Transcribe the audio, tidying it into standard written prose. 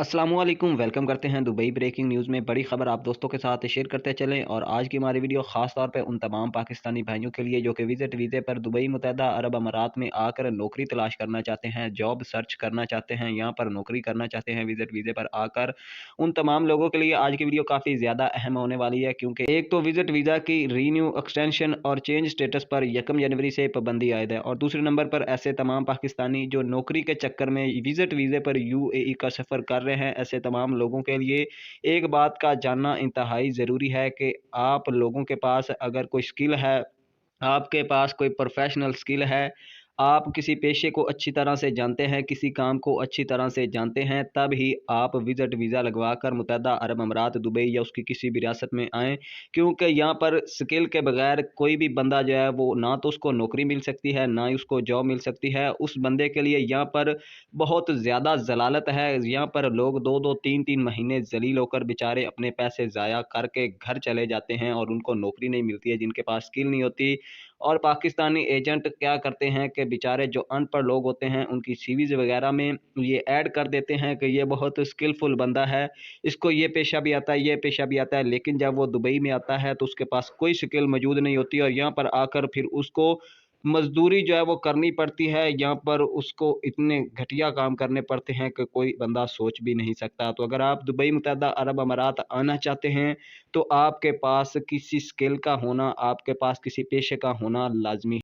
अस्सलाम वालेकुम, वेलकम करते हैं दुबई ब्रेकिंग न्यूज़ में। बड़ी खबर आप दोस्तों के साथ शेयर करते चलें। और आज की हमारी वीडियो ख़ास तौर पे उन तमाम पाकिस्तानी भाइयों के लिए जो कि विज़िट वीज़े पर दुबई मुत्तहदा अरब अमारात में आकर नौकरी तलाश करना चाहते हैं, जॉब सर्च करना चाहते हैं, यहाँ पर नौकरी करना चाहते हैं विज़िट वीज़े पर आकर। उन तमाम लोगों के लिए आज की वीडियो काफ़ी ज़्यादा अहम होने वाली है, क्योंकि एक तो विज़िट वीज़ा की रीन्यू एक्सटेंशन और चेंज स्टेटस पर 1 जनवरी से पाबंदी आयद है, और दूसरे नंबर पर ऐसे तमाम पाकिस्तानी जो नौकरी के चक्कर में विज़िट वीज़े पर यूएई का सफ़र कर रहे हैं, ऐसे तमाम लोगों के लिए एक बात का जानना इंतहाई ज़रूरी है कि आप लोगों के पास अगर कोई स्किल है, आपके पास कोई प्रोफ़ेशनल स्किल है, आप किसी पेशे को अच्छी तरह से जानते हैं, किसी काम को अच्छी तरह से जानते हैं, तब ही आप विज़िट वीज़ा लगवाकर मुत्तहदा अरब अमारात दुबई या उसकी किसी भी रियासत में आएँ। क्योंकि यहाँ पर स्किल के बगैर कोई भी बंदा जो है वो ना तो उसको नौकरी मिल सकती है, ना ही उसको जॉब मिल सकती है। उस बंदे के लिए यहाँ पर बहुत ज़्यादा ज़लालत है। यहाँ पर लोग 2-2 3-3 महीने ज़लील होकर बेचारे अपने पैसे ज़ाया करके घर चले जाते हैं और उनको नौकरी नहीं मिलती है, जिनके पास स्किल नहीं होती। और पाकिस्तानी एजेंट क्या करते हैं कि बेचारे जो अनपढ़ लोग होते हैं उनकी सीवीज़ वगैरह में ये ऐड कर देते हैं कि ये बहुत स्किलफुल बंदा है, इसको ये पेशा भी आता है, ये पेशा भी आता है। लेकिन जब वो दुबई में आता है तो उसके पास कोई स्किल मौजूद नहीं होती, और यहाँ पर आकर फिर उसको मज़दूरी जो है वो करनी पड़ती है। यहाँ पर उसको इतने घटिया काम करने पड़ते हैं कि कोई बंदा सोच भी नहीं सकता। तो अगर आप दुबई मुत्तहदा अरब अमारात आना चाहते हैं तो आपके पास किसी स्किल का होना, आपके पास किसी पेशे का होना लाज़मी